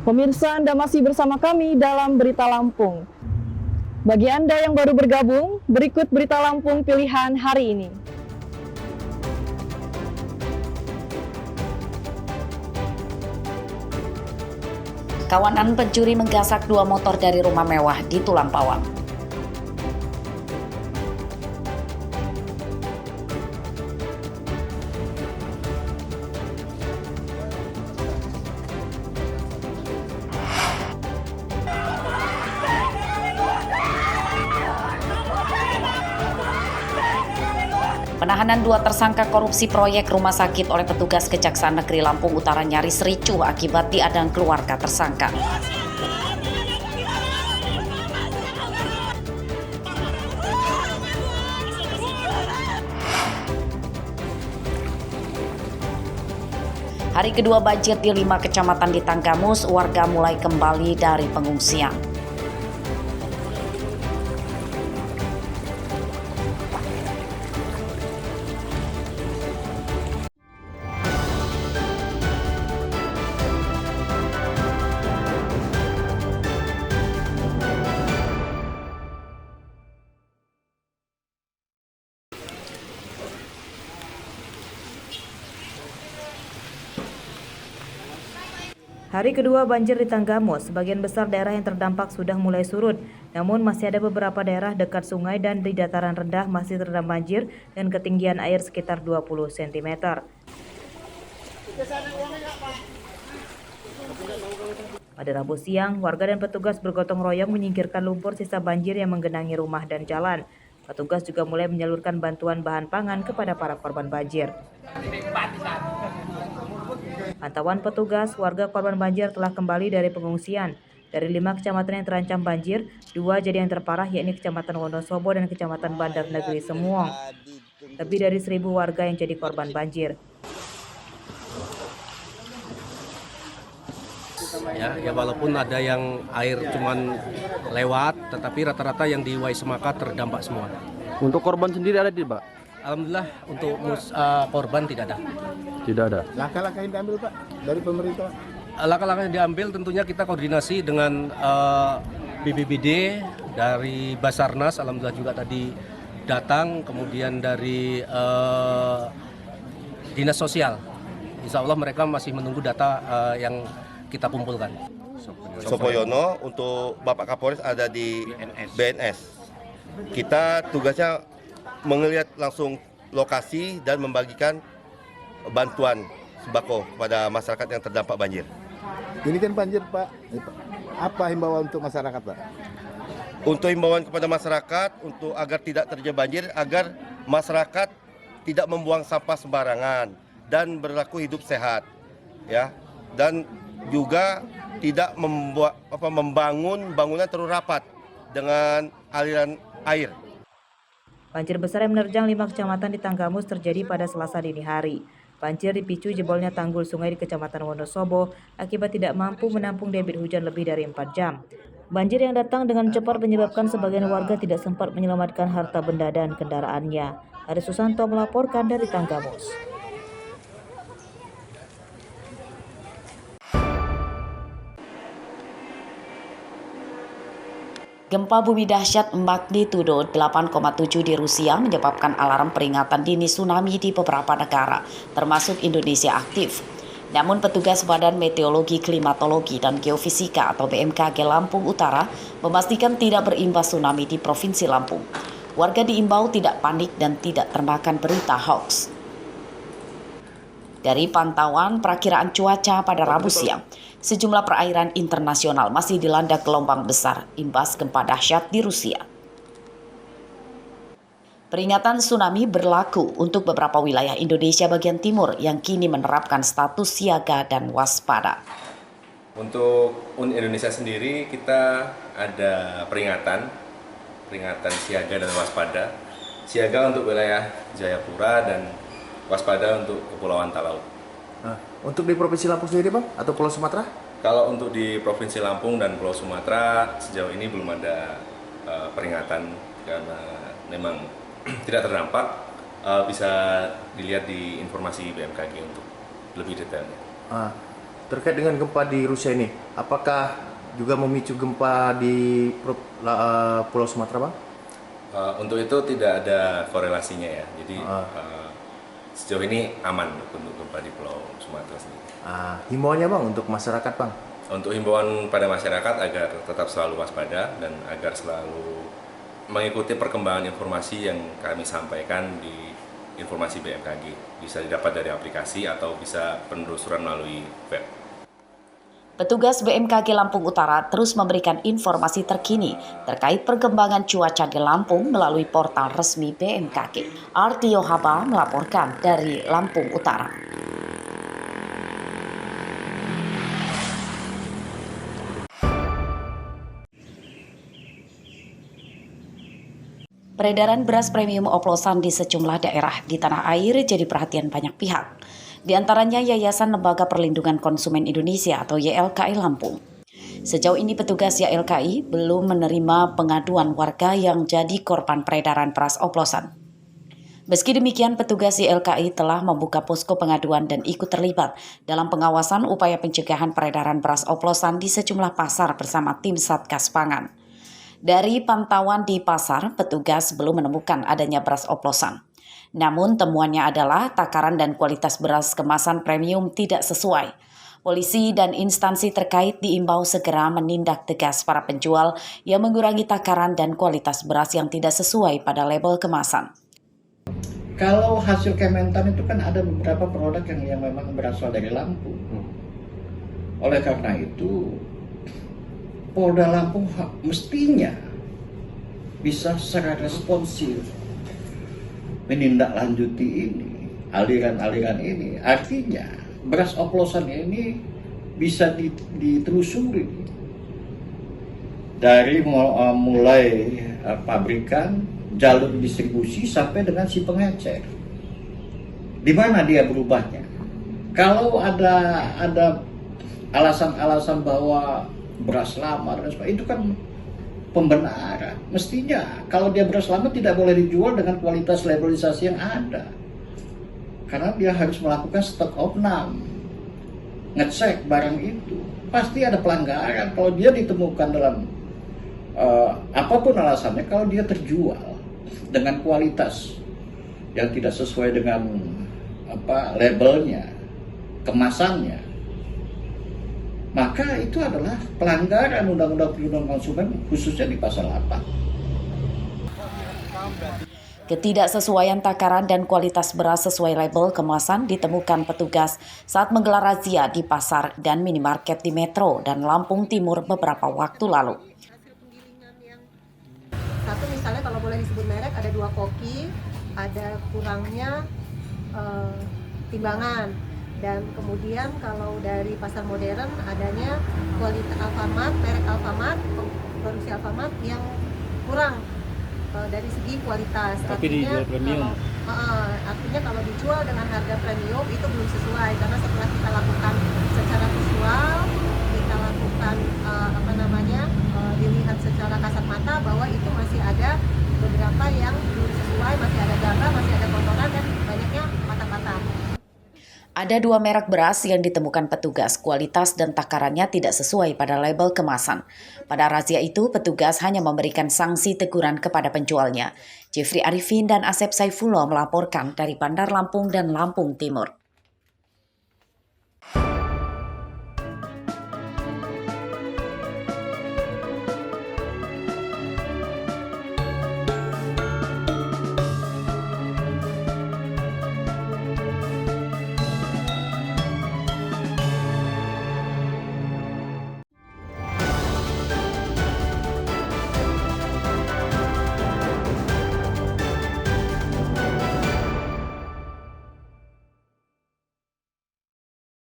Pemirsa, Anda masih bersama kami dalam Berita Lampung. Bagi Anda yang baru bergabung, berikut Berita Lampung pilihan hari ini. Kawanan pencuri menggasak 2 motor dari rumah mewah di Tulang Pawang. Penahanan 2 tersangka korupsi proyek rumah sakit oleh petugas Kejaksaan Negeri Lampung Utara nyaris ricuh akibat diadang keluarga tersangka. Hari kedua banjir di 5 kecamatan di Tanggamus, warga mulai kembali dari pengungsian. Hari kedua banjir di Tanggamus, sebagian besar daerah yang terdampak sudah mulai surut. Namun masih ada beberapa daerah dekat sungai dan di dataran rendah masih terendam banjir dan ketinggian air sekitar 20 cm. Pada Rabu siang, warga dan petugas bergotong royong menyingkirkan lumpur sisa banjir yang menggenangi rumah dan jalan. Petugas juga mulai menyalurkan bantuan bahan pangan kepada para korban banjir. Pantauan petugas, warga korban banjir telah kembali dari pengungsian. Dari 5 kecamatan yang terancam banjir, 2 jadi yang terparah yakni Kecamatan Wonosobo dan Kecamatan Bandar Negeri Semuong. Lebih dari 1.000 warga yang jadi korban banjir. Ya walaupun ada yang air cuman lewat, tetapi rata-rata yang di Waisemaka terdampak semua. Untuk korban sendiri ada tidak, Pak? Alhamdulillah untuk korban tidak ada. Tidak ada. Langkah-langkah yang diambil Pak dari pemerintah? Langkah-langkah yang diambil tentunya kita koordinasi dengan BPBD, dari Basarnas, alhamdulillah juga tadi datang, kemudian dari Dinas Sosial. Insya Allah mereka masih menunggu data yang kita kumpulkan. Sopoyono untuk Bapak Kapolres ada di BNS. Kita tugasnya melihat langsung lokasi dan membagikan bantuan sembako kepada masyarakat yang terdampak banjir. Ini kan banjir Pak. Apa himbauan untuk masyarakat Pak? Untuk himbauan kepada masyarakat untuk agar tidak terjadi banjir, agar masyarakat tidak membuang sampah sembarangan dan berlaku hidup sehat, ya. Dan juga tidak membangun bangunan terlalu rapat dengan aliran air. Banjir besar yang menerjang 5 kecamatan di Tanggamus terjadi pada Selasa dini hari. Banjir dipicu jebolnya tanggul sungai di Kecamatan Wonosobo akibat tidak mampu menampung debit hujan lebih dari 4 jam. Banjir yang datang dengan cepat menyebabkan sebagian warga tidak sempat menyelamatkan harta benda dan kendaraannya. Ari Susanto melaporkan dari Tanggamus. Gempa bumi dahsyat magnitudo 8,7 di Rusia menyebabkan alarm peringatan dini tsunami di beberapa negara, termasuk Indonesia aktif. Namun petugas Badan Meteorologi, Klimatologi, dan Geofisika atau BMKG Lampung Utara memastikan tidak berimbas tsunami di Provinsi Lampung. Warga diimbau tidak panik dan tidak termakan berita hoax. Dari pantauan perakiraan cuaca pada Rabu siang, sejumlah perairan internasional masih dilanda gelombang besar imbas gempa dahsyat di Rusia. Peringatan tsunami berlaku untuk beberapa wilayah Indonesia bagian timur yang kini menerapkan status siaga dan waspada. Untuk Indonesia sendiri kita ada peringatan siaga dan waspada. Siaga untuk wilayah Jayapura dan waspada untuk Kepulauan Talaut. Nah, untuk di Provinsi Lampung sendiri, Bang, atau Pulau Sumatera? Kalau untuk di Provinsi Lampung dan Pulau Sumatera sejauh ini belum ada peringatan karena memang tidak terdampak. Bisa dilihat di informasi BMKG untuk lebih detailnya. terkait dengan gempa di Rusia ini, apakah juga memicu gempa di Pulau Sumatera, Bang? Untuk itu tidak ada korelasinya ya. Jadi sejauh ini aman untuk gempa di Pulau Sumatera sendiri. Himbauannya, Bang, untuk masyarakat, Bang? Untuk himbauan pada masyarakat agar tetap selalu waspada dan agar selalu mengikuti perkembangan informasi yang kami sampaikan di informasi BMKG. Bisa didapat dari aplikasi atau bisa penelusuran melalui web. Petugas BMKG Lampung Utara terus memberikan informasi terkini terkait perkembangan cuaca di Lampung melalui portal resmi BMKG. Artio Haba melaporkan dari Lampung Utara. Peredaran beras premium oplosan di sejumlah daerah di tanah air jadi perhatian banyak pihak. Di antaranya Yayasan Lembaga Perlindungan Konsumen Indonesia atau YLKI Lampung. Sejauh ini petugas YLKI belum menerima pengaduan warga yang jadi korban peredaran beras oplosan. Meski demikian, petugas YLKI telah membuka posko pengaduan dan ikut terlibat dalam pengawasan upaya pencegahan peredaran beras oplosan di sejumlah pasar bersama tim Satgas Pangan. Dari pantauan di pasar, petugas belum menemukan adanya beras oplosan. Namun temuannya adalah takaran dan kualitas beras kemasan premium tidak sesuai. Polisi dan instansi terkait diimbau segera menindak tegas para penjual yang mengurangi takaran dan kualitas beras yang tidak sesuai pada label kemasan. Kalau hasil Kementan itu kan ada beberapa produk yang memang berasal dari Lampung. Oleh karena itu, Polda Lampung mestinya bisa secara responsif menindaklanjuti ini, aliran-aliran ini. Artinya beras oplosan ini bisa ditelusuri dari mulai pabrikan, jalur distribusi sampai dengan si pengecer. Di mana dia berubahnya? Kalau ada alasan-alasan bahwa beras lama dan sebagainya, itu kan pembenaran. Mestinya kalau dia beras lama tidak boleh dijual dengan kualitas labelisasi yang ada, karena dia harus melakukan stok opnam, ngecek barang itu. Pasti ada pelanggaran kalau dia ditemukan dalam apapun alasannya, kalau dia terjual dengan kualitas yang tidak sesuai dengan labelnya, kemasannya, maka itu adalah pelanggaran Undang-Undang Perlindungan Konsumen, khususnya di pasal 8. Ketidaksesuaian takaran dan kualitas beras sesuai label kemasan ditemukan petugas saat menggelar razia di pasar dan minimarket di Metro dan Lampung Timur beberapa waktu lalu. Satu, misalnya kalau boleh disebut merek, ada 2 koki, ada kurangnya timbangan. Dan kemudian kalau dari pasar modern adanya kualitas Alfamart, merek Alfamart, produksi Alfamart yang kurang dari segi kualitas. Tapi dijual premium. Artinya kalau dijual dengan harga premium itu belum sesuai, karena setelah kita lakukan secara visual, kita lakukan dilihat secara kasat mata bahwa itu masih ada beberapa yang belum sesuai, masih ada gambar, masih ada kotoran dan banyaknya patah-patah. Ada 2 merek beras yang ditemukan petugas, kualitas dan takarannya tidak sesuai pada label kemasan. Pada razia itu, petugas hanya memberikan sanksi teguran kepada penjualnya. Jeffrey Arifin dan Asep Saifullah melaporkan dari Bandar Lampung dan Lampung Timur.